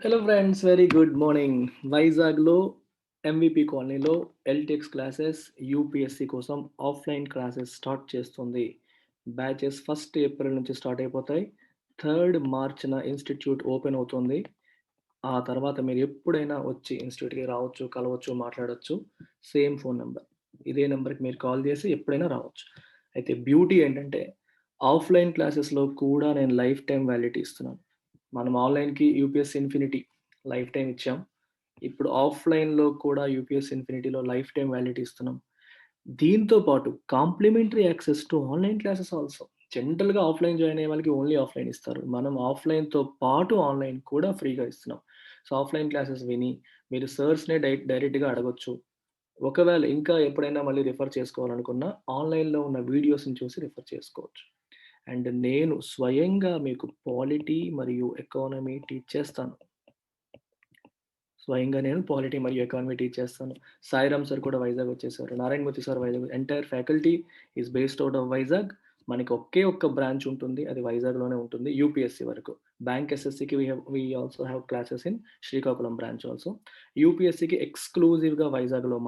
Hello friends, very good morning. వైజాగ్లో MVP కాలనీలో LTX classes UPSC కోసం ఆఫ్లైన్ క్లాసెస్ స్టార్ట్ చేస్తుంది. బ్యాచెస్ 1 ఏప్రిల్ నుంచి స్టార్ట్ అయిపోతాయి. 3 మార్చ్న ఇన్స్టిట్యూట్ ఓపెన్ అవుతుంది. ఆ తర్వాత మీరు ఎప్పుడైనా వచ్చి ఇన్స్టిట్యూట్కి రావచ్చు, కలవచ్చు, మాట్లాడవచ్చు. సేమ్ ఫోన్ నెంబర్, ఇదే నెంబర్కి మీరు కాల్ చేసి ఎప్పుడైనా రావచ్చు. అయితే బ్యూటీ ఏంటంటే ఆఫ్లైన్ క్లాసెస్లో కూడా నేను లైఫ్ టైం వ్యాలిడిటీ ఇస్తున్నాను. మనం ఆన్లైన్కి యూపీఎస్సీ ఇన్ఫినిటీ లైఫ్ టైం ఇచ్చాం. ఇప్పుడు ఆఫ్లైన్లో కూడా యూపీఎస్సీ ఇన్ఫినిటీలో లైఫ్ టైం వ్యాలిడిటీ ఇస్తున్నాం. దీంతో పాటు complimentary access to online classes also. జనరల్‌గా ఆఫ్లైన్ జాయిన్ అయ్యే వాళ్ళకి ఓన్లీ ఆఫ్లైన్ ఇస్తారు. మనం ఆఫ్లైన్‌తో పాటు ఆన్లైన్ కూడా ఫ్రీగా ఇస్తున్నాం. సో, ఆఫ్లైన్ క్లాసెస్ విని మీరు సర్స్‌నే డైరెక్ట్‌గా అడగొచ్చు. ఒకవేళ ఇంకా ఎప్పుడైనా మళ్ళీ రిఫర్ చేసుకోవాలనుకున్నా ఆన్‌లైన్‌లో ఉన్న వీడియోస్‌ని చూసి రిఫర్ చేసుకోవచ్చు. అండ్ నేను స్వయంగా మీకు పాలిటీ మరియు ఎకానమీ టీచ్ చేస్తాను. స్వయంగా నేను పాలిటీ మరియు ఎకానమీ టీచ్ చేస్తాను. సాయిరామ్ సార్ కూడా వైజాగ్ వచ్చేసారు. Narayanamurthy sir Vizag. Entire faculty is based out of Vizag. మనకి ఒకే ఒక్క బ్రాంచ్ ఉంటుంది. అది వైజాగ్‌లోనే ఉంటుంది యూపీఎస్సీ వరకు. బ్యాంక్ ఎస్ఎస్‌సికి we also have classes in Srikakulam branch also. యూపీఎస్సీకి ఎక్స్‌క్లూజివ్‌గా వైజాగ్‌లో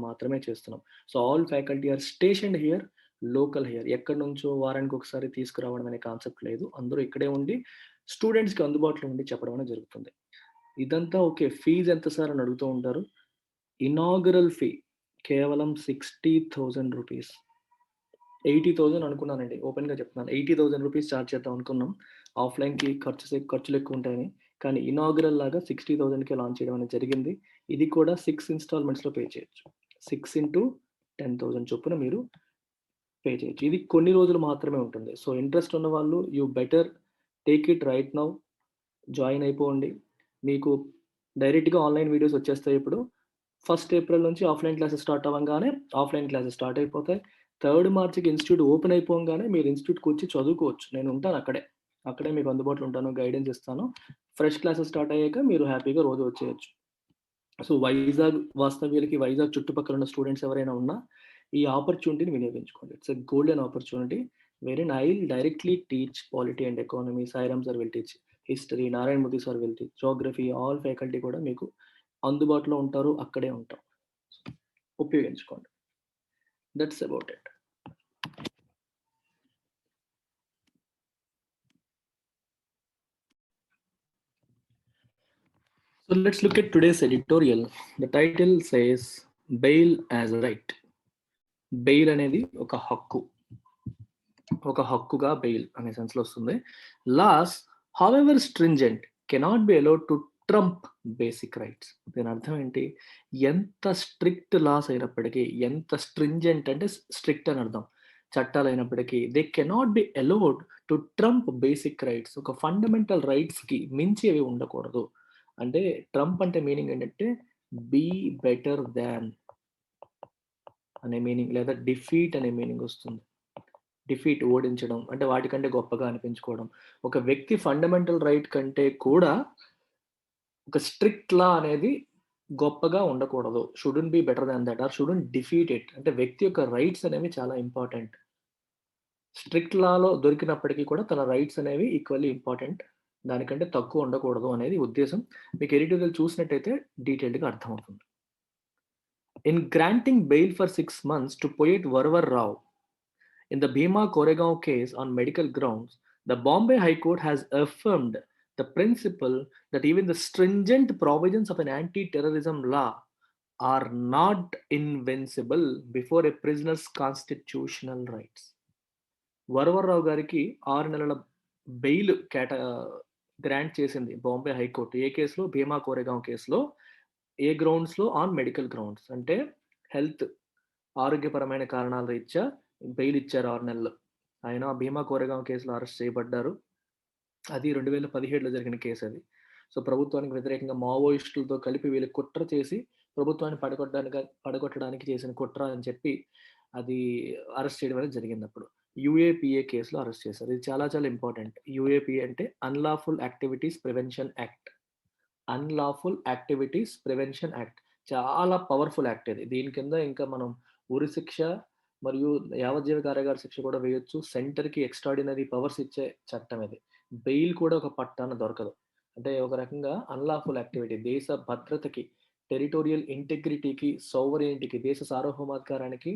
మాత్రమే చేస్తున్నాం. So, all faculty are stationed here, local here. ఎక్కడి నుంచో వారానికి ఒకసారి తీసుకురావడం అనే కాన్సెప్ట్ లేదు. అందరూ ఇక్కడే ఉండి స్టూడెంట్స్‌కి అందుబాటులో ఉండి చెప్పడం అనేది జరుగుతుంది. ఇదంతా ఓకే. ఫీజ్ ఎంత సార్ అని అడుగుతూ ఉంటారు. ఇనాగరల్ ఫీ కేవలం రూ. 60,000. 80,000 అనుకున్నానండి. ఓపెన్‌గా చెప్తున్నాను. రూ. 80,000 చార్జ్ చేద్దాం అనుకున్నాం. ఆఫ్‌లైన్‌కి ఖర్చులు ఎక్కువ ఉంటాయని. కానీ ఇనాగరల్ లాగా 60,000కే లాంచ్ చేయడం అనేది జరిగింది. ఇది కూడా 6 ఇన్‌స్టాల్‌మెంట్స్‌లో పే చేయొచ్చు. 6 ఇంటూ 10,000 చొప్పున మీరు పే చేయొచ్చు. ఇది కొన్ని రోజులు మాత్రమే ఉంటుంది. సో, ఇంట్రెస్ట్ ఉన్నవాళ్ళు you better take it right now. Join అయిపోండి. మీకు డైరెక్ట్‌గా ఆన్‌లైన్ వీడియోస్ వచ్చేస్తాయి ఇప్పుడు. 1 ఏప్రిల్ నుంచి ఆఫ్‌లైన్ క్లాసెస్ స్టార్ట్ అవ్వంగానే ఆఫ్‌లైన్ క్లాసెస్ స్టార్ట్ అయిపోతాయి. 3 మార్చ్‌కి ఇన్‌స్టిట్యూట్ ఓపెన్ అయిపోంగానే మీరు ఇన్‌స్టిట్యూట్‌కొచ్చి చదువుకోవచ్చు. నేను ఉంటాను అక్కడే. అక్కడే మీకు అందుబాటులో ఉంటాను. గైడెన్స్ ఇస్తాను. ఫ్రెష్ క్లాసెస్ స్టార్ట్ అయ్యాక మీరు హ్యాపీగా రోజు వచ్చేయొచ్చు. సో, వైజాగ్ వాస్తవ్యులకి, వైజాగ్ చుట్టుపక్కల ఉన్న స్టూడెంట్స్ ఎవరైనా ఉన్నా ఈ ఆపర్చునిటీని వినియోగించుకోండి. It's a golden opportunity wherein I will directly teach polity and economy. Sairam sir will teach history, Narayanamurthy sir will teach geography. All faculty కూడా మీకు అందుబాటులో ఉంటారు. అక్కడే ఉంటాం. ఉపయోగించుకోండి. That's about it. So let's look at today's editorial. The title says bail as a right. Bail అనేది ఒక హక్కుగా బెయిల్ అనే సెన్స్‌లో వస్తుంది. Laws however stringent cannot be allowed to trump basic rights. దీని అర్థం ఏంటి? ఎంత స్ట్రిక్ట్ లాస్ అయినప్పటికీ, ఎంత స్ట్రింజెంట్ అంటే స్ట్రిక్ట్ అని అర్థం. చట్టాలైనప్పటికీ they cannot be allowed to trump basic rights. ఒక ఫండమెంటల్ రైట్స్‌కి మించి అవి ఉండకూడదు. అంటే ట్రంప్ అంటే మీనింగ్ ఏంటంటే బీ బెటర్ దాన్ అనే మీనింగ్, లేదా డిఫీట్ అనే మీనింగ్ వస్తుంది. డిఫీట్ ఓడించడం అంటే వాటికంటే గొప్పగా అనిపించుకోవడం. ఒక వ్యక్తి ఫండమెంటల్ రైట్ కంటే కూడా ఒక స్ట్రిక్ట్ లా అనేది గొప్పగా ఉండకూడదు. Shouldn't be better than that or shouldn't defeat it. అంటే వ్యక్తి యొక్క రైట్స్ అనేవి చాలా ఇంపార్టెంట్. స్ట్రిక్ట్ లాలో దొరికినప్పటికీ కూడా తన రైట్స్ అనేవి ఈక్వల్లీ ఇంపార్టెంట్. దానికంటే తక్కువ ఉండకూడదు అనేది ఉద్దేశం. మీకు ఎడిటోరియల్ చూసినట్టయితే డీటెయిల్డ్‌గా అర్థమవుతుంది. In granting bail for 6 months to poet Varavar Rao in the Bhima Koregaon case on medical grounds, the Bombay High Court has affirmed the principle that even the stringent provisions of an anti-terrorism law are not invincible before a prisoner's constitutional rights. Varavara Rao గారికి 6 నెలల bail grant చేసింది Bombay high court. ఏ కేసులో? భీమా కోరేగాం కేసులో. ఏ గ్రౌండ్స్‌లో? On medical grounds. అంటే health, ఆరోగ్యపరమైన కారణాల రీత్యా బెయిల్ ఇచ్చారు 6 నెలలు. ఆయన భీమా కోరేగాం కేసులో అరెస్ట్ చేయబడ్డారు. అది 2017లో జరిగిన కేసు అది. సో, ప్రభుత్వానికి వ్యతిరేకంగా మావోయిస్టులతో కలిపి వీళ్ళు కుట్ర చేసి ప్రభుత్వాన్ని పడగొట్టడానికి చేసిన కుట్ర అని చెప్పి అది అరెస్ట్ చేయడం అనేది జరిగిందప్పుడు. యూఏపీఏ కేసులో అరెస్ట్ చేశారు. ఇది చాలా చాలా ఇంపార్టెంట్. యూఏపీఏ అంటే unlawful activities prevention act. Unlawful activities prevention act. చాలా పవర్‌ఫుల్ యాక్ట్ ఇది. దీని కింద ఇంకా మనం ఉరి శిక్ష మరియు యావజ్జీవ కారాగార శిక్ష కూడా వేయొచ్చు. సెంటర్‌కి ఎక్స్‌ట్రార్డినరీ పవర్స్ ఇచ్చే చట్టం ఇది. బెయిల్ కూడా ఒక పట్టాన దొరకదు. అంటే ఒక రకంగా అన్‌లాఫుల్ యాక్టివిటీ దేశ భద్రతకి, టెరిటోరియల్ ఇంటిగ్రిటీకి, సోవరెయినిటీకి, దేశ సార్వభౌమాధికారానికి,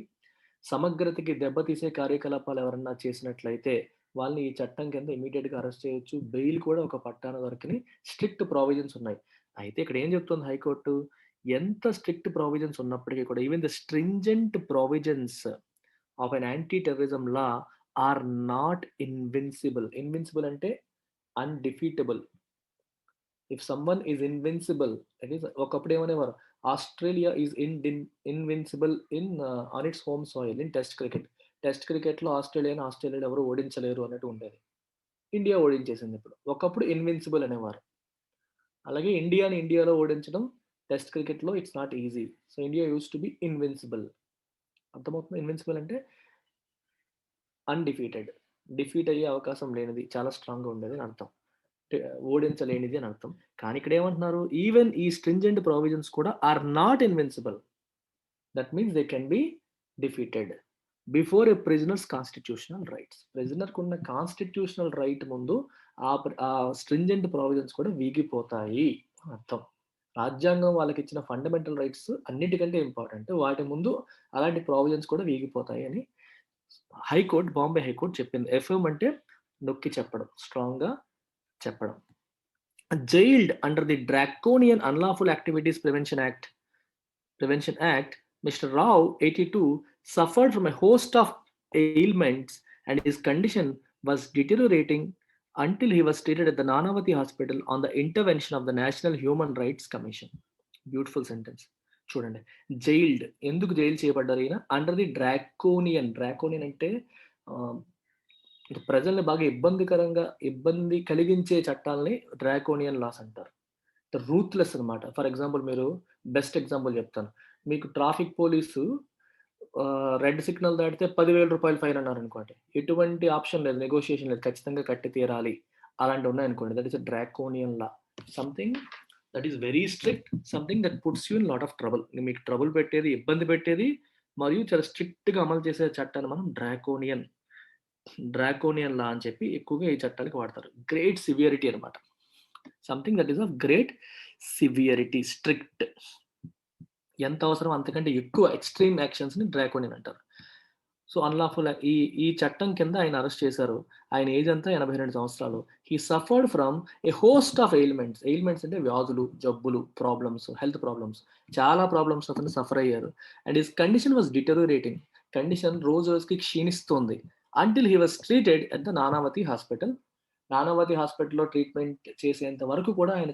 సమగ్రతకి దెబ్బతీసే కార్యకలాపాలు ఎవరన్నా చేసినట్లయితే వాళ్ళని ఈ చట్టం కింద ఇమ్మీడియేట్‌గా అరెస్ట్ చేయొచ్చు. బెయిల్ కూడా ఒక పట్టాన దొరకని స్ట్రిక్ట్ ప్రొవిజన్స్ ఉన్నాయి. అయితే ఇక్కడ ఏం చెప్తుంది హైకోర్టు, ఎంత స్ట్రిక్ట్ ప్రొవిజన్స్ ఉన్నప్పటికీ కూడా even the stringent provisions of an anti terrorism law are not invincible. Invincible అంటే undefeatable. If someone is invincible that is ఒకప్పుడు ఏమనేవారు, Australia is invincible on its home soil in test cricket. Test క్రికెట్‌లో ఆస్ట్రేలియాని ఎవరు ఓడించలేరు అన్నట్టు ఉండేది. India ఓడించేసింది ఇప్పుడు. ఒకప్పుడు ఇన్విన్సిబుల్ అనేవారు. అలాగే ఇండియాలో ఓడించడం టెస్ట్ క్రికెట్‌లో it's not easy. So, India used to be invincible. అర్థమవుతుందా? ఇన్విన్సిబుల్ అంటే అన్‌డిఫీటెడ్. డిఫీట్ అయ్యే అవకాశం లేనిది. చాలా స్ట్రాంగ్‌గా ఉండేదని అర్థం. టే ఓడించలేనిది అని అర్థం. కానీ ఇక్కడేమంటున్నారు? ఈవెన్ ఈ స్ట్రింజెంట్ ప్రొవిజన్స్ కూడా are not invincible. That means they can be defeated before a prisoner's constitutional rights. ప్రిజనర్‌కున్న కాన్స్టిట్యూషనల్ రైట్ ముందు ఆ స్ట్రింజెంట్ ప్రొవిజన్స్ కూడా వీగిపోతాయి అని అర్థం. రాజ్యాంగం వాళ్ళకిచ్చిన ఫండమెంటల్ రైట్స్ అన్నిటికంటే ఇంపార్టెంట్. వాటి ముందు అలాంటి ప్రొవిజన్స్ కూడా వీగిపోతాయి అని బాంబే హైకోర్ట్ చెప్పింది. ఎఫర్మ్ అంటే నొక్కి చెప్పడం, స్ట్రాంగ్‌గా చెప్పడం. Jailed under the Draconian Unlawful Activities Prevention Act, Mr. Rao, 82, suffered from a host of ailments and his condition was deteriorating until he was treated at the Nanavati Hospital on the intervention of the National Human Rights Commission. Beautiful sentence. చూడండి. Jailed ఎందుకు jail చేయబడ్డారు ఈయన? Under the డ్రాకోనియన్ అంటే ఆహ్, ఇటు ప్రజల్ని బాగా ఇబ్బంది కలిగించే చట్టాల్ని డ్రాకోనియన్ లాస్ అంటారు. రూత్‌లెస్ అనమాట. ఫర్ ఎగ్జాంపుల్ మీరు బెస్ట్ ఎగ్జాంపుల్ చెప్తాను. మీకు ట్రాఫిక్ పోలీసు రెడ్ సిగ్నల్ దాటితే రూ. 10,000 ఫైన్ అన్నారనుకోండి. ఎటువంటి ఆప్షన్ లేదు. నెగోషియేషన్ లేదు. ఖచ్చితంగా కట్టి తీరాలి. అలాంటివి ఉన్నాయనుకోండి. That is a draconian law. Something that is very strict. Something that puts you in lot of trouble. మీకు ట్రబుల్ పెట్టేది, ఇబ్బంది పెట్టేది మరియు చాలా స్ట్రిక్ట్‌గా అమలు చేసే చట్టాన్ని మనం డ్రాకోనియన్ లా అని చెప్పి ఎక్కువగా ఈ చట్టానికి వాడతారు. గ్రేట్ సివియారిటీ అనమాట. Something that is of great severity, strict. ఎంత అవసరం అంతకంటే ఎక్కువ ఎక్స్‌ట్రీమ్ యాక్షన్స్‌ని డ్రాకోనియన్ అంటారు. సో, అన్‌లాఫుల్ ఈ చట్టం కింద ఆయన అరెస్ట్ చేశారు. ఆయన ఏజ్ ఎంత? 82 సంవత్సరాలు. He suffered from a host of ailments. Ailments అంటే వ్యాధులు, జబ్బులు, హెల్త్ ప్రాబ్లమ్స్. చాలా ప్రాబ్లమ్స్ అతను సఫర్ అయ్యారు. And his condition was deteriorating. Condition రోజు రోజుకి క్షీణిస్తోంది. Until he was treated at the Nanavati hospital. Nanavati హాస్పిటల్‌లో ట్రీట్మెంట్ చేసేంత వరకు కూడా ఆయన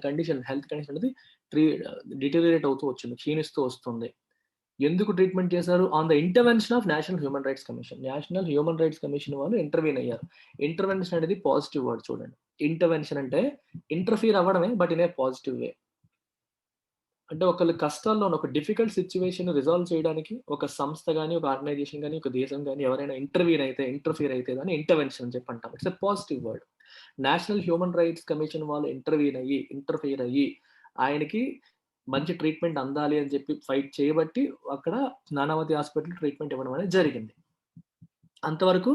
హెల్త్ కండిషన్ అనేది ట్రీ డిటెరియోరేట్ అవుతూ వచ్చింది. క్షీణిస్తూ వస్తుంది. ఎందుకు ట్రీట్మెంట్ చేశారు? On the intervention of national human rights commission. National human rights commission వాళ్ళు ఇంటర్వీన్ అయ్యారు. ఇంటర్వెన్షన్ అనేది పాజిటివ్ వర్డ్ చూడండి. ఇంటర్వెన్షన్ అంటే ఇంటర్ఫియర్ అవ్వడమే but in a positive way. అంటే ఒకళ్ళ కష్టాల్లో ఉన్న ఒక డిఫికల్ట్ సిట్యుయేషన్ రిజాల్వ్ చేయడానికి ఒక సంస్థ గాని, ఒక ఆర్గనైజేషన్ గాని, ఒక దేశం గాని ఎవరైనా ఇంటర్ఫియర్ అయితే దాన్ని ఇంటర్వెన్షన్ అని చెప్పి అంటాం. It's a positive word. National human rights commission వాళ్ళు ఇంటర్ఫియర్ అయ్యి ఆయనకి మంచి ట్రీట్మెంట్ అందాలి అని చెప్పి ఫైట్ చేయబట్టి అక్కడ నానావతి హాస్పిటల్ ట్రీట్మెంట్ ఇవ్వడం అనేది జరిగింది. అంతవరకు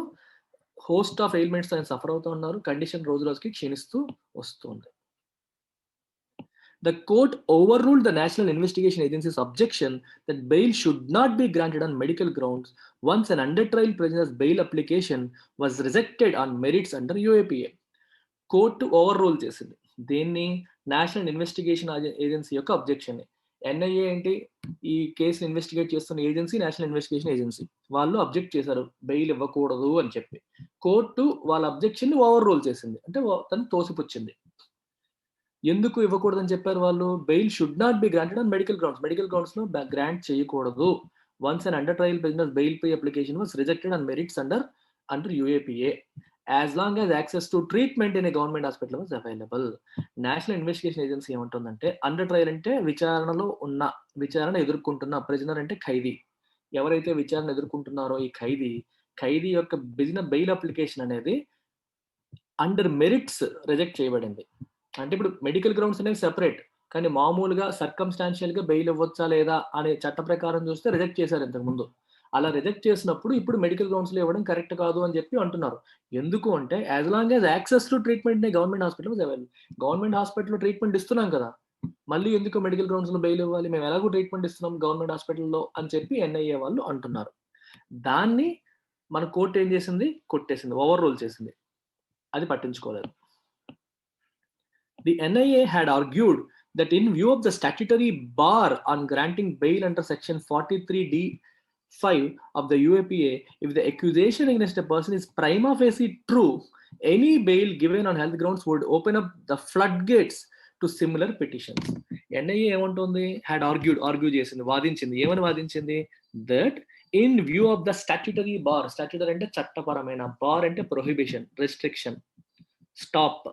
హోస్ట్ ఆఫ్ ఎయిల్మెంట్స్ ఆయన సఫర్ అవుతూ ఉన్నారు. కండిషన్ రోజు రోజుకి క్షీణిస్తూ వస్తుంది. The court overruled the National Investigation Agency's objection that bail should not be granted on medical grounds once an under trial prisoner's bail application was rejected on merits under UAPA. కోర్టు overrule చేసింది. దీన్ని national investigation agency యొక్క అబ్జెక్షన్‌ని. NIA ఏంటి? ఈ కేసుని investigate చేస్తున్న agency national investigation agency. వాళ్ళు object చేశారు. బెయిల్ ఇవ్వకూడదు అని చెప్పి. కోర్టు వాళ్ళ అబ్జెక్షన్‌ని ఓవర్రూల్ చేసింది. అంటే దాన్ని తోసిపుచ్చింది. ఎందుకు ఇవ్వకూడదని చెప్పారు వాళ్ళు? Bail should not be granted on medical grounds. Medical గ్రౌండ్స్‌లో గ్రాంట్ చేయకూడదు. Once an under trial prisoner's bail plea application was rejected on merits under UAPA. As long as access to treatment in a government hospital was available. National investigation agency ఏమంటుందంటే under trial అంటే విచారణ ఎదుర్కొంటున్న prisoner అంటే ఖైదీ. ఎవరైతే విచారణ ఎదుర్కొంటున్నారో ఈ ఖైదీ యొక్క bail application అనేది అండర్ మెరిట్స్ రిజెక్ట్ చేయబడింది. అంటే ఇప్పుడు మెడికల్ గ్రౌండ్స్ అనేవి సెపరేట్. కానీ మామూలుగా సర్కమ్‌స్టాన్షియల్‌గా బెయిల్ ఇవ్వొచ్చా లేదా అనే చట్ట ప్రకారం చూస్తే రిజెక్ట్ చేశారు ఇంతకుముందు. అలా రిజెక్ట్ చేసినప్పుడు ఇప్పుడు మెడికల్ గ్రౌండ్స్‌లో ఇవ్వడం కరెక్ట్ కాదు అని చెప్పి అంటున్నారు. ఎందుకు అంటే as long as access to treatment in government hospital was available. Government హాస్పిటల్‌లో ట్రీట్మెంట్ ఇస్తున్నాం కదా! మళ్ళీ ఎందుకు మెడికల్ గ్రౌండ్స్‌లో బెయిల్ ఇవ్వాలి? మేము ఎలాగో ట్రీట్మెంట్ ఇస్తున్నాం గవర్నమెంట్ హాస్పిటల్‌లో అని చెప్పి ఎన్ఐఏ వాళ్ళు అంటున్నారు. దాన్ని మన కోర్ట్ ఏం చేసింది? కొట్టేసింది. ఓవర్ రూల్ చేసింది. అది పట్టించుకోలేదు. The NIA had argued that in view of the statutory bar on granting bail under section 43D(5) of the UAPA, if the accusation against a person is prima facie true, any bail given on health grounds would open up the floodgates to similar petitions. NIA ఏమంటుంది? had argue చేసింది, వాదించింది. ఏమని వాదించింది? that in view of the statutory bar, statutory అంటే చట్టపరమైన, bar అంటే prohibition, restriction, stop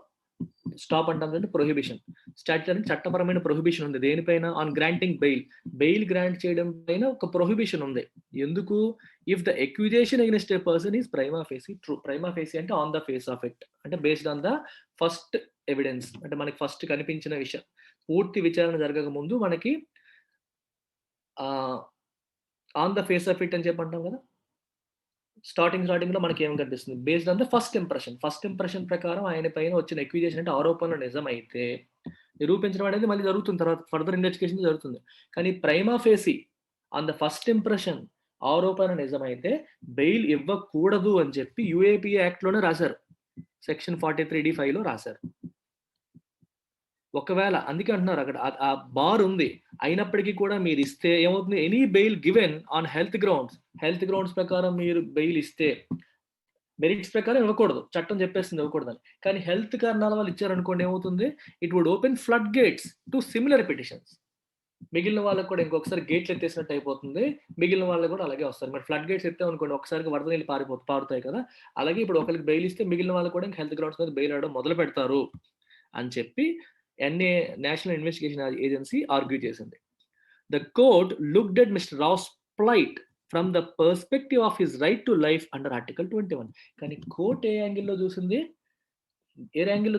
అంటే prohibition. Statutory అంటే చట్టపరమైన prohibition ఉంది. దేనిపైన? On granting bail. Bail grant చేయడం పైన ఒక ప్రొహిబిషన్ ఉంది. ఎందుకు? If the accusation against a person is prima facie true. Prima facie అంటే on the face of it, అంటే based on the first evidence, అంటే మనకి ఫస్ట్ కనిపించిన విషయం. పూర్తి విచారణ జరగక ముందు మనకి on the face of it అని చెప్పి అంటాం కదా. స్టార్టింగ్‌లో మనకేం కనిపిస్తుంది? Based on the first impression. First impression ప్రకారం ఆయన పైన వచ్చిన అక్యూజేషన్ అంటే ఆరోపణలు నిజమైతే నిరూపించడం అనేది మళ్ళీ జరుగుతుంది. తర్వాత ఫర్దర్ ఇన్వెస్టిగేషన్ జరుగుతుంది. కానీ prima facie on the first impression ఆరోపణ నిజమైతే బెయిల్ ఇవ్వకూడదు అని చెప్పి యూఏపీఏ యాక్ట్‌లోనే రాశారు. సెక్షన్ 43D(5)లో రాశారు. ఒకవేళ అందుకే అంటున్నారు అక్కడ ఆ బార్ ఉంది. అయినప్పటికీ కూడా మీరు ఇస్తే ఏమవుతుంది? Any bail given on health grounds ప్రకారం మీరు బెయిల్ ఇస్తే, మెరిట్స్ ప్రకారం ఇవ్వకూడదు. చట్టం చెప్పేస్తుంది ఇవ్వకూడదని. కానీ హెల్త్ కారణాల వల్ల ఇచ్చారనుకోండి ఏమవుతుంది? It would open flood gates to similar petitions. మిగిలిన వాళ్ళకి కూడా ఇంకొకసారి గేట్లు ఎత్తేసినట్టు అయిపోతుంది. మిగిలిన వాళ్ళు కూడా అలాగే వస్తారు. మరి ఫ్లడ్ గేట్స్ ఎత్తామనుకోండి ఒకసారిగా వరద నీళ్ళు పారుతాయి కదా. అలాగే ఇప్పుడు ఒకరికి బెయిల్ ఇస్తే మిగిలిన వాళ్ళు కూడా హెల్త్ గ్రౌండ్స్ మీద బెయిల్ ఇవ్వడం మొదలు పెడతారు అని చెప్పి ఎన్ఏ, నేషనల్ ఇన్వెస్టిగేషన్ ఏజెన్సీ ఆర్గ్యూ చేసింది. The court looked at Mr. Rao's plight from the perspective of his right to life under Article 21. కానీ కోర్ట్ ఏ యాంగిల్లో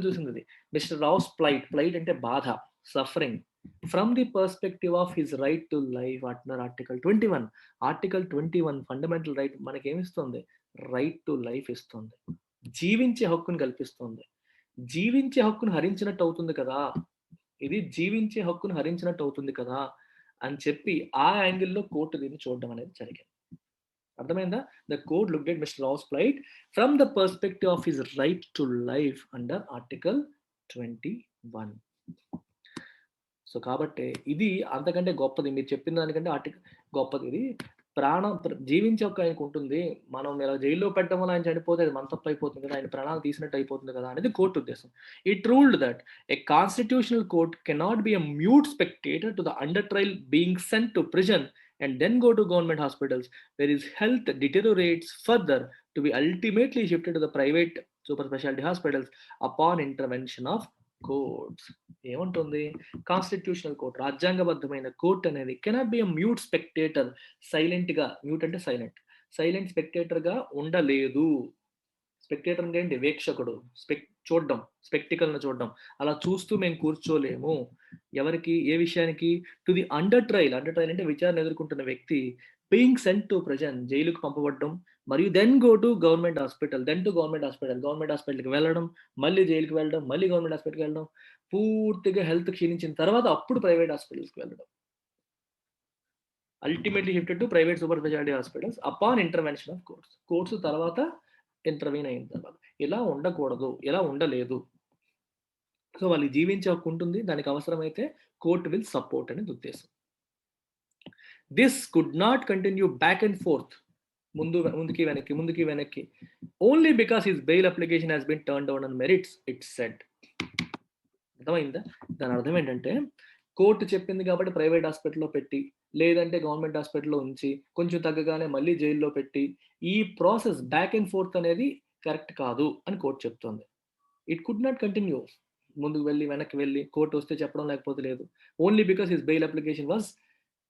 చూసింది? మిస్టర్ రావుస్ ప్లైట్ అంటే బాధ, suffering, from the perspective of his right to life under article 21. Article 21 fundamental right మనకేమిస్తుంది? Right to life ఇస్తుంది. జీవించే హక్కును కల్పిస్తుంది. జీవించే హక్కును హరించినట్టు అవుతుంది కదా, ఇది జీవించే హక్కును హరించినట్టు అవుతుంది కదా అని చెప్పి ఆ యాంగిల్లో కోర్టు దీన్ని చూడడం అనేది జరిగింది. అర్థమైందా? The court looked at mister Rao's plight from the perspective of his right to life under article 21. So కాబట్టి ఇది అంతకంటే గొప్పది. మీరు చెప్పిన దానికంటే ఆర్టికల్ గొప్పది. ఇది ప్రాణం జీవించే హక్కు ఆయనకు ఉంటుంది. మనం ఇలా జైల్లో పెట్టడం వల్ల ఆయన చనిపోతే అది మన తప్పు అయిపోతుంది కదా, ఆయన ప్రాణాలు తీసినట్టు అయిపోతుంది కదా అనేది కోర్టు ఉద్దేశం. It ruled that A constitutional court cannot be a mute spectator to the under trial being sent to prison and then go to government hospitals where his health deteriorates further to be ultimately shifted to the private super specialty hospitals upon intervention of courts. ఏమంటుంది? Constitutional court, రాజ్యాంగబద్ధమైన court అనేది cannot be a mute spectator, సైలెంట్‌గా, mute అంటే silent స్పెక్టేటర్‌గా ఉండలేదు. Spectator అంటే ఏంటి? వీక్షకుడు, చూడడం, స్పెక్టికల్‌ను చూడడం. అలా చూస్తూ మేము కూర్చోలేము. ఎవరికి? ఏ విషయానికి? టు ది అండర్ ట్రయల్ అంటే విచారణ ఎదుర్కొంటున్న వ్యక్తి బీయింగ్ సెంట్ టు ప్రిజన్, జైలుకు పంపబడడం, మరియు దెన్ గో టు గవర్నమెంట్ హాస్పిటల్‌కి వెళ్ళడం, మళ్ళీ జైలుకి వెళ్ళడం, మళ్ళీ గవర్నమెంట్ హాస్పిటల్‌కి వెళ్ళడం, పూర్తిగా హెల్త్ క్షీణించిన తర్వాత అప్పుడు ప్రైవేట్ హాస్పిటల్స్‌కి వెళ్ళడం. Ultimately shifted to private super speciality hospitals upon intervention of courts తర్వాత ఇంటర్వ్యూన్ అయిన తర్వాత. ఇలా ఉండకూడదు, ఇలా ఉండలేదు. సో వాళ్ళకి జీవించే హక్కు ఉంటుంది. దానికి అవసరమైతే కోర్ట్ విల్ సపోర్ట్ అనేది ఉద్దేశం. This could not continue back and forth, ముందుకి వెనక్కి only because his bail application has been turn down on merits it said. అర్థమైందా? దాని అర్థం ఏంటంటే కోర్టు చెప్పింది కాబట్టి ప్రైవేట్ హాస్పిటల్లో పెట్టి, లేదంటే గవర్నమెంట్ హాస్పిటల్లో ఉంచి, కొంచెం తగ్గగానే మళ్ళీ జైల్లో పెట్టి, ఈ ప్రాసెస్ బ్యాక్ అండ్ ఫోర్త్ అనేది కరెక్ట్ కాదు అని కోర్టు చెప్తోంది. ఇట్ కుడ్ నాట్ కంటిన్యూ, ముందుకు వెళ్ళి వెనక్కి వెళ్ళి కోర్టు వస్తే చెప్పడం లేకపోతే లేదు. Only because his bail application was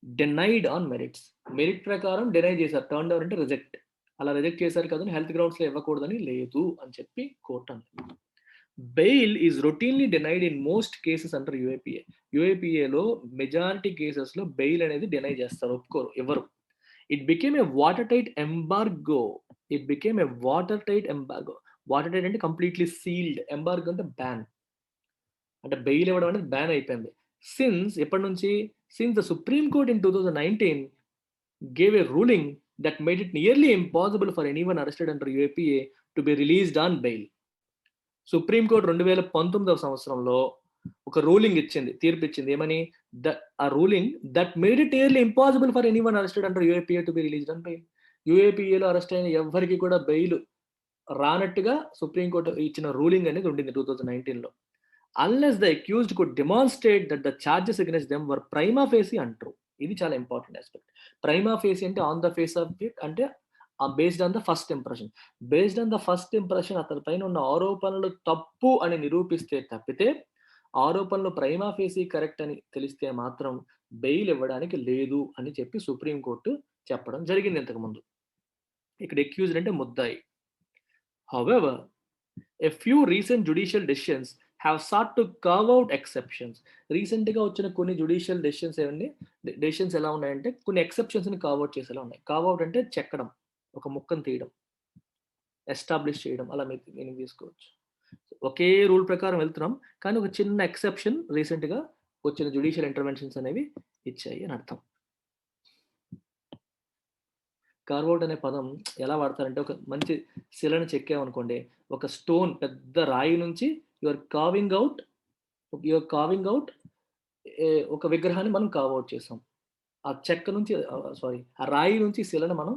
denied on merits. Merit ప్రకారం డినై చేశారు. టర్న్ డౌన్ అంటే రిజెక్ట్. అలా రిజెక్ట్ చేశారు కదా, హెల్త్ గ్రౌండ్స్లో ఇవ్వకూడదని లేదు అని చెప్పి కోర్టు అంది. Bail is routinely denied in most cases under యూఏపీఏలో మెజారిటీ కేసెస్లో బెయిల్ అనేది డినై చేస్తారు, ఒప్పుకోరు, ఇవ్వరు. It became a watertight embargo. It became a watertight embargo. Watertight అంటే కంప్లీట్లీ సీల్డ్, ఎంబార్గో అంటే బ్యాన్, అంటే బెయిల్ ఇవ్వడం అనేది బ్యాన్ అయిపోయింది. ఎప్పటి నుంచి? Since the supreme court in 2019 gave a ruling that made it nearly impossible for anyone arrested under UAPA to be released on bail. Supreme court 2019వ సంవత్సరంలో ఒక రూలింగ్ ఇచ్చింది, తీర్పు ఇచ్చింది. ఏమని? ఆ ruling that made it nearly impossible for anyone arrested under UAPA to be released on bail. యూఏపీఏలో arrest అయిన ఎవ్వరికి కూడా బెయిల్ రానట్టుగా సుప్రీం కోర్టు ఇచ్చిన రూలింగ్ అనేది ఉండింది 2019లో. Unless the accused could demonstrate that the charges against them were prima facie untrue. ఇది చాలా ఇంపార్టెంట్ ఆస్పెక్ట్. ప్రైమా ఫేసి అంటే on the face of it, అంటే based on the first impression. Based on the first impression అతని పైన ఉన్న ఆరోపణలు తప్పు అని నిరూపిస్తే తప్పితే, ఆరోపణలు ప్రైమా ఫేసి కరెక్ట్ అని తెలిస్తే మాత్రం బెయిల్ ఇవ్వడానికి లేదు అని చెప్పి సుప్రీం కోర్టు చెప్పడం జరిగింది ఇంతకుముందు. ఇక్కడ అక్యూజ్డ్ అంటే ముద్దాయి. However, a few recent judicial decisions have sought to carve out exceptions. రీసెంట్గా వచ్చిన కొన్ని జుడిషియల్ డెసిషన్స్ ఎలా ఉన్నాయంటే కొన్ని ఎక్సెప్షన్స్ని కార్వ్ అవుట్ చేసేలా ఉన్నాయి. కార్వ్ అవుట్ అంటే చెక్కడం, ఒక ముక్కను తీయడం, ఎస్టాబ్లిష్ చేయడం, అలా మీరు తీసుకోవచ్చు. ఒకే రూల్ ప్రకారం వెళ్తున్నాం, కానీ ఒక చిన్న ఎక్సెప్షన్ రీసెంట్గా వచ్చిన జుడిషియల్ ఇంటర్వెన్షన్స్ అనేవి ఇచ్చాయి అని అర్థం. కార్వ్ అవుట్ అనే పదం ఎలా వాడతారంటే, ఒక మంచి శిలను చెక్కామనుకోండి, ఒక స్టోన్ పెద్ద రాయి నుంచి యూఆర్ కార్వింగ్ అవుట్ ఒక విగ్రహాన్ని మనం కార్వ్ అవుట్ చేసాం. ఆ చెక్క నుంచి ఆ రాయి నుంచి శిలను మనం,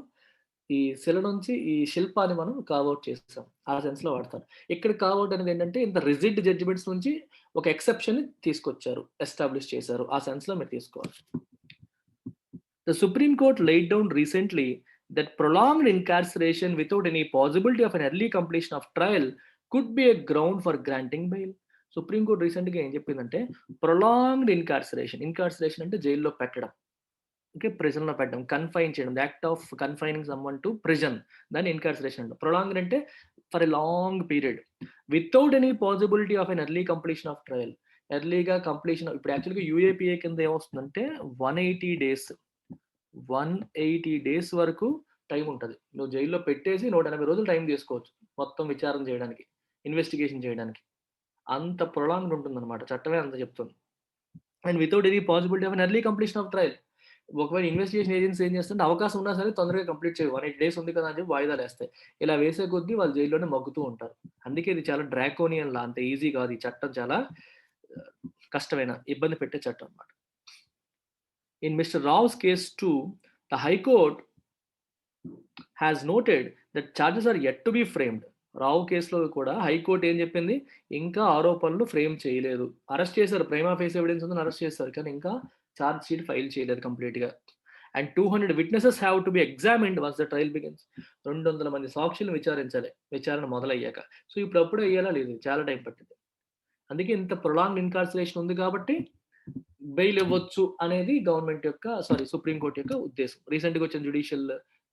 ఈ శిల నుంచి ఈ శిల్పాన్ని మనం కార్వ్ అవుట్ చేసాం. ఆ సెన్స్‌లో వాడతారు. ఇక్కడ కార్వ్ అవుట్ అనేది ఏంటంటే, ఇంత రిజిడ్ జడ్జ్‌మెంట్స్ నుంచి ఒక ఎక్సెప్షన్‌ని తీసుకొచ్చారు, ఎస్టాబ్లిష్ చేశారు. ఆ సెన్స్‌లో మీరు తీసుకోవాలి. The Supreme Court laid down recently that prolonged incarceration without any possibility of an early completion of trial could be a ground for granting bail. Supreme court రీసెంట్గా ఏం చెప్పిందంటే, ప్రొలాంగ్డ్ ఇన్కార్సరేషన్ అంటే జైల్లో పెట్టడం, ఓకే, ప్రిజన్లో పెట్టడం, కన్ఫైన్ చేయడం, the act of confining someone to prison, దాన్ని incarceration అంటాం. ప్రొలాంగ్డ్ అంటే for a long period without any possibility of an early completion of trial. ఎర్లీగా కంప్లీషన్, ఇప్పుడు యాక్చువల్గా యూఏపీఏ కింద ఏమొస్తుందంటే 180 డేస్ వరకు టైం ఉంటుంది. నువ్వు జైల్లో పెట్టేసి 180 రోజులు టైం తీసుకోవచ్చు మొత్తం విచారణ చేయడానికి, ఇన్వెస్టిగేషన్ చేయడానికి. అంత ప్రొలాంగ్డ్ ఉంటుందన్నమాట, చట్టమే అంత చెప్తుంది. And without any possibility of an early completion of trial. ఒకవేళ ఇన్వెస్టిగేషన్ ఏజెన్సీ ఏం చేస్తుంటే, అవకాశం ఉన్నా సరే తొందరగా కంప్లీట్ చేయవు, 180 డేస్ ఉంది కదా అని చెప్పి వాయిదాలు వేస్తాయి. ఇలా వేసే కొద్దీ వాళ్ళు జైల్లోనే మగ్గుతూ ఉంటారు. అందుకే ఇది చాలా డ్రాకోనియన్ లా, అంత ఈజీ కాదు. ఈ చట్టం చాలా కష్టమైన, ఇబ్బంది పెట్టే చట్టం అన్నమాట. In Mr. Rao's case too, the High Court has noted that charges are yet to be framed. రావు కేసులో కూడా హైకోర్టు ఏం చెప్పింది, ఇంకా ఆరోపణలు ఫ్రేమ్ చేయలేదు. అరెస్ట్ చేశారు, ప్రైమా ఫేస్ ఎవిడెన్స్ ఉందని అరెస్ట్ చేశారు, కానీ ఇంకా ఛార్జ్ షీట్ ఫైల్ చేయలేదు కంప్లీట్గా. And 200 witnesses have to be examined once the trial begins. 200 మంది సాక్షులను విచారించాలి విచారణ మొదలయ్యాక. సో ఇప్పుడు అప్పుడే అయ్యేలా లేదు, చాలా టైం పట్టింది. అందుకే ఇంత ప్రొలాంగ్ ఇన్కార్సరేషన్ ఉంది కాబట్టి బెయిల్ ఇవ్వచ్చు అనేది గవర్నమెంట్ యొక్క, సుప్రీం కోర్ట్ యొక్క ఉద్దేశం. రీసెంట్గా వచ్చిన జుడిషియల్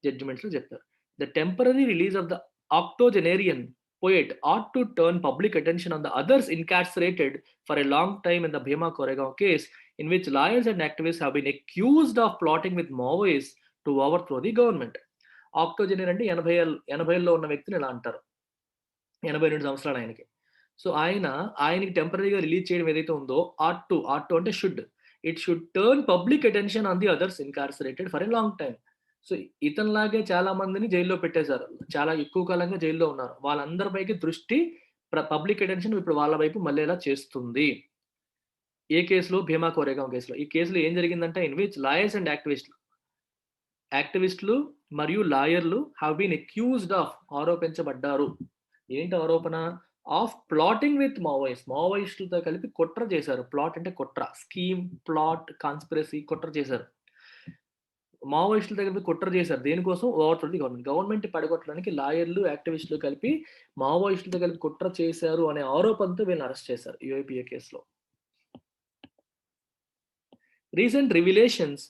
జడ్జిమెంట్స్ లో చెప్తారు. The temporary release of the octogenarian poet ought to turn public attention on the others incarcerated for a long time in the Bhima Koregaon case, in which lawyers and activists have been accused of plotting with Maoists to overthrow the government. Octogenarian అంటే 80లో ఉన్న వ్యక్తిని ఇలా అంటారు, 82 సంవత్సరాలు ఆయనకి. So ఆయనకి టెంపరరీగా release చేయడం ఏదైతే ఉందో, ఆట్ టు అంటే it should turn public attention on the others incarcerated for a long time. So ఇతనిలాగే చాలా మందిని జైల్లో పెట్టేశారు, చాలా ఎక్కువ కాలంగా జైల్లో ఉన్నారు. వాళ్ళందరిపైకి దృష్టి, పబ్లిక్ అటెన్షన్ ఇప్పుడు వాళ్ళ వైపు మళ్ళేలా చేస్తుంది. ఏ కేసులో? భీమా కోరేగాం కేసులో. ఈ కేసులో ఏం జరిగిందంటే, ఇన్ విచ్ లాయర్స్ అండ్ యాక్టివిస్టులు మరియు లాయర్లు హ్యావ్ బీన్ అక్యూజ్డ్ ఆఫ్, ఆరోపించబడ్డారు. ఏంటి ఆరోపణ? ఆఫ్ ప్లాటింగ్ విత్ మావోయిస్టులతో కలిపి కుట్ర చేశారు. ప్లాట్ అంటే కుట్ర, స్కీమ్, ప్లాట్, కాన్స్పిరసీ, కుట్ర చేశారు. మావోయిస్టుల దగ్గర కుట్ర చేశారు. దేనికోసం? ఓవర్త్రో ది గవర్నమెంట్ పడగొట్టడానికి లాయర్లు, యాక్టివిస్టులు కలిపి మావోయిస్టులతో కలిపి కుట్ర చేశారు అనే ఆరోపణతో వీళ్ళని అరెస్ట్ చేశారు యూఏపీఏ కేసులో. Recent revelations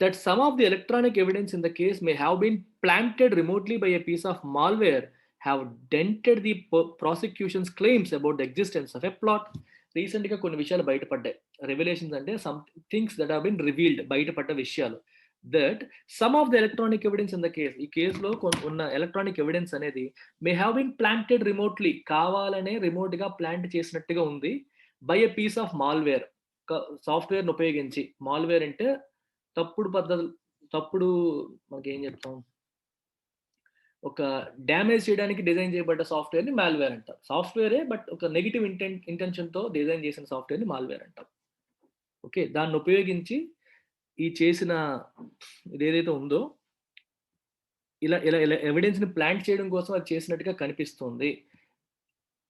that some of the electronic evidence in the case may have been planted remotely by a piece of malware have dented the prosecution's claims about the existence of a plot. రీసెంట్గా కొన్ని విషయాలు బయటపడ్డాయి. Revolutions అంటే some things that have been revealed, బయటపడ్డ విషయాలు. That some of the electronic evidence in the case, ఈ కేసులో ఉన్న ఎలక్ట్రానిక్ ఎవిడెన్స్ అనేది may have been planted remotely, కావాలనే రిమోట్గా ప్లాంట్ చేసినట్టుగా ఉంది, by a piece of malware, సాఫ్ట్వేర్ని ఉపయోగించి. మాల్వేర్ అంటే తప్పుడు పద్ధతులు, తప్పుడు మనకేం చెప్తాం, ఒక డ్యామేజ్ చేయడానికి డిజైన్ చేయబడ్డ సాఫ్ట్వేర్ని మాల్వేర్ అంటారు. సాఫ్ట్వేరే బట్ ఒక నెగెటివ్ ఇంటెన్షన్తో డిజైన్ చేసిన సాఫ్ట్వేర్ని మాల్వేర్ అంటాం. ఓకే, దాన్ని ఉపయోగించి ఈ చేసిన ఇదేదైతే ఉందో, ఇలా ఇలా ఇలా ఎవిడెన్స్‌ని ప్లాంట్ చేయడం కోసం అది చేసినట్టుగా కనిపిస్తుంది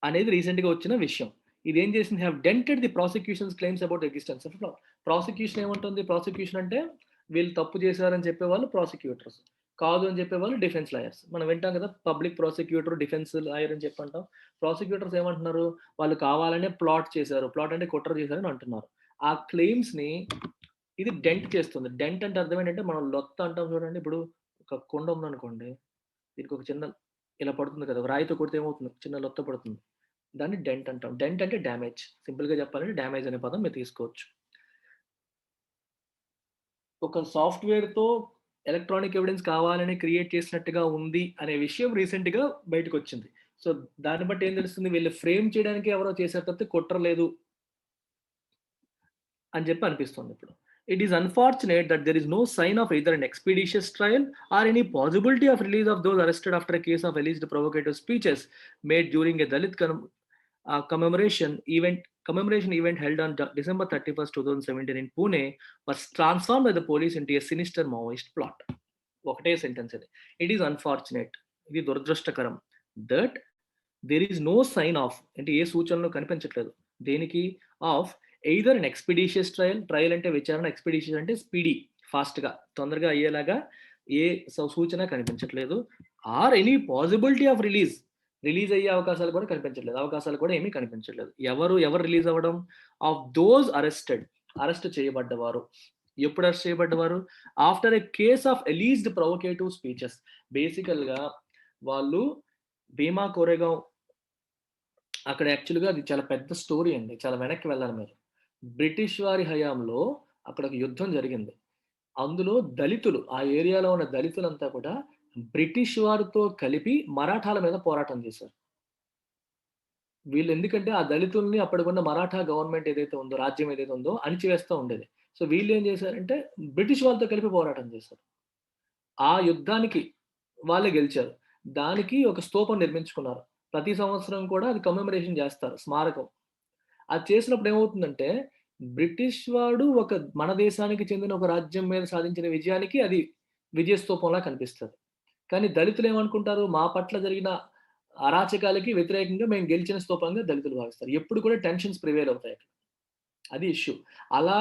అనేది రీసెంట్‌గా వచ్చిన విషయం. ఇదేం చేసింది, have dented the prosecutions claims about existence of law. Prosecution ఏమంటుంది, ప్రాసిక్యూషన్ అంటే వీళ్ళు తప్పు చేశారని చెప్పేవాళ్ళు ప్రాసిక్యూటర్స్, కాదు అని చెప్పేవాళ్ళు డిఫెన్స్ లాయర్స్. మనం వింటాం కదా, పబ్లిక్ ప్రాసిక్యూటర్, డిఫెన్స్ లాయర్ అని చెప్పి అంటాం. ప్రాసిక్యూటర్స్ ఏమంటున్నారు, వాళ్ళు కావాలనే ప్లాట్ చేశారు, ప్లాట్ అంటే కుట్ర చేశారని అంటున్నారు. ఆ క్లెయిమ్స్‌ని ఇది డెంట్ చేస్తుంది. డెంట్ అంటే అర్థం ఏంటంటే, మనం లొత్త అంటాం చూడండి. ఇప్పుడు ఒక కుండ ఉందనుకోండి, దీనికి ఒక చిన్న ఇలా పడుతుంది కదా, ఒక రాయితో కొడితే ఏమవుతుంది, చిన్న లొత్త పడుతుంది. దాన్ని డెంట్ అంటాం. డెంట్ అంటే డ్యామేజ్. సింపుల్‌గా చెప్పాలంటే డ్యామేజ్ అనే పదం మీరు తీసుకోవచ్చు. ఒక సాఫ్ట్‌వేర్‌తో ఎలక్ట్రానిక్ ఎవిడెన్స్ కావాలని క్రియేట్ చేసినట్టుగా ఉంది అనే విషయం రీసెంట్‌గా బయటకొచ్చింది. సో, దాన్ని బట్టి ఏం తెలుస్తుంది, వీళ్ళు ఫ్రేమ్ చేయడానికి ఎవరో చేసారు తప్పితే కుట్ర లేదు అని చెప్పి అనిపిస్తుంది ఇప్పుడు. It is unfortunate that there is no sign of either an expeditious trial or any possibility of release of those arrested after a case of alleged provocative speeches made during a Dalit commemoration event held on December 31st, 2017 in Pune was transformed by the police into a sinister Maoist plot. ఒకటే sentence ఇది. It is unfortunate, ఇది దురదృష్టకరం, that there is no sign of, అంటే ఏ సూచనలు కనిపించట్లేదు. దేనికి, of either an expeditious trial, trial అంటే విచారణ, ఎక్స్‌పీడిషియస్ అంటే స్పీడీ, ఫాస్ట్‌గా, తొందరగా అయ్యేలాగా ఏ సూచన కనిపించట్లేదు. Are any possibility of release, release అయ్యే అవకాశాలు కూడా కనిపించట్లేదు. అవకాశాలు కూడా ఏమీ కనిపించట్లేదు. ఎవరు రిలీజ్ అవ్వడం, ఆఫ్ దోస్ అరెస్టెడ్, అరెస్ట్ చేయబడ్డవారు. ఎప్పుడు అరెస్ట్ చేయబడ్డవారు, after a case of alleged provocative speeches. బేసికల్‌గా వాళ్ళు భీమా కోరేగాం, అక్కడ యాక్చువల్‌గా అది చాలా పెద్ద స్టోరీ అండి. చాలా వెనక్కి వెళ్ళాలి మీరు. బ్రిటిష్ వారి హయాంలో అక్కడ ఒక యుద్ధం జరిగింది. అందులో దళితులు, ఆ ఏరియాలో ఉన్న దళితులంతా కూడా బ్రిటిష్ వారితో కలిపి మరాఠాల మీద పోరాటం చేశారు. వీళ్ళు ఎందుకంటే ఆ దళితుల్ని అప్పటికున్న మరాఠా గవర్నమెంట్ ఏదైతే ఉందో, రాజ్యం ఏదైతే ఉందో అణిచివేస్తా ఉండేది. సో వీళ్ళేం చేశారంటే బ్రిటిష్ వాళ్ళతో కలిపి పోరాటం చేశారు. ఆ యుద్ధానికి వాళ్ళే గెలిచారు. దానికి ఒక స్తూపం నిర్మించుకున్నారు. ప్రతి సంవత్సరం కూడా అది కమెమరేషన్ చేస్తారు, స్మారకం. అది చేసినప్పుడు ఏమవుతుందంటే, బ్రిటిష్ వాడు మన దేశానికి చెందిన ఒక రాజ్యం మీద సాధించిన విజయానికి అది విజయ స్తూపంలా కనిపిస్తది. కానీ దళితులేమనుకుంటారు, మా పట్ల జరిగిన అరాచకాలకి వ్యతిరేకంగా మేము గెలిచిన స్తూపంగా దళితులు భావిస్తారు. ఎప్పుడు కూడా టెన్షన్స్ ప్రివైల్ అవుతాయి అక్కడ. అది ఇష్యూ. అలా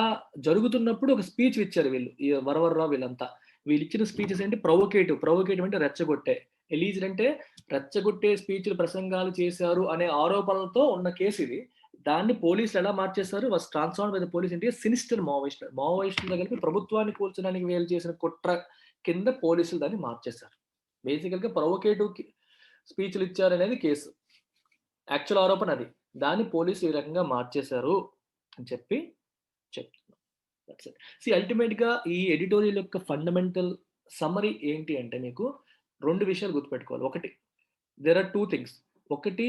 జరుగుతున్నప్పుడు ఒక స్పీచ్ ఇచ్చారు వీళ్ళు, ఈ వరవర్రావు వీళ్ళంతా. వీళ్ళిచ్చిన స్పీచెస్ ఏంటి, ప్రొవోకేటివ్. ప్రొవోకేటివ్ అంటే రెచ్చగొట్టే. ఎలీజ్డ్ అంటే రెచ్చగొట్టే స్పీచ్‌లు, ప్రసంగాలు చేశారు అనే ఆరోపణలతో ఉన్న కేసిది. దాన్ని పోలీసులు ఎలా మార్చేశారు, was transformed by the police into a sinister Maoist. మావోయిస్టులతో కలిపి ప్రభుత్వాన్ని కూల్చడానికి వీళ్ళు చేసిన కుట్ర కింద పోలీసులు దాన్ని మార్చేశారు. బేసికల్‌గా ప్రొవోకేటివ్‌కి స్పీచ్‌లు ఇచ్చారనేది కేసు. యాక్చువల్ ఆరోపణ అది. దాన్ని పోలీసులు ఈ రకంగా మార్చేశారు అని చెప్పి చెప్తున్నా. That's it. అల్టిమేట్‌గా ఈ ఎడిటోరియల్ యొక్క ఫండమెంటల్ సమ్మరీ ఏంటి అంటే, మీకు 2 విషయాలు గుర్తుపెట్టుకోవాలి. ఒకటి, దేర్ ఆర్ 2 థింగ్స్. ఒకటి,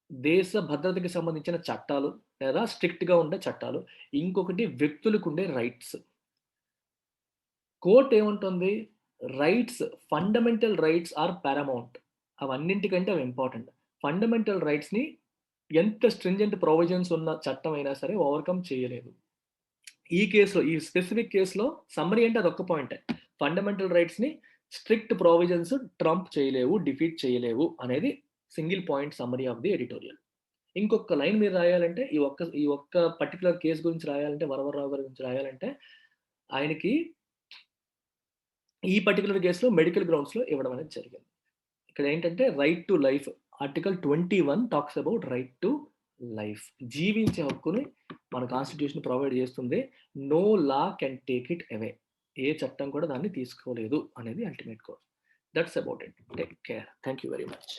దేశ భద్రతకి సంబంధించిన చట్టాలు లేదా స్ట్రిక్ట్‌గా ఉండే చట్టాలు. ఇంకొకటి వ్యక్తులకుండే రైట్స్. కోర్ట్ ఏమంటుంది, rights, fundamental rights are paramount. అవన్నింటికంటే అవి ఇంపార్టెంట్. ఫండమెంటల్ రైట్స్‌ని ఎంత స్ట్రింజెంట్ ప్రొవిజన్స్ ఉన్న చట్టం అయినా సరే ఓవర్‌కమ్ చేయలేదు. ఈ కేస్‌లో, ఈ స్పెసిఫిక్ కేస్‌లో సమ్మరీ అంటే అదొక్క పాయింటే. ఫండమెంటల్ రైట్స్‌ని స్ట్రిక్ట్ ప్రొవిజన్స్ ట్రంప్ చేయలేవు, డిఫీట్ చేయలేవు అనేది single point summary of the editorial. ఇంకొక లైన్ మీరు రాయాలంటే, ఈ ఒక్క పర్టిక్యులర్ కేస్ గురించి రాయాలంటే, వరవరరావు గారి గురించి రాయాలంటే, ఆయనకి ఈ పర్టిక్యులర్ కేస్‌లో మెడికల్ గ్రౌండ్స్‌లో ఇవ్వడం అనేది జరిగింది. ఇక్కడ ఏంటంటే right to life, article 21 talks about right to life. జీవించే హక్కుని మన కాన్స్టిట్యూషన్ ప్రొవైడ్ చేస్తుంది. No law can take it away. ఏ చట్టం కూడా దాన్ని తీసుకోలేదు అనేది ultimate core. That's about it. Take care. Thank you very much.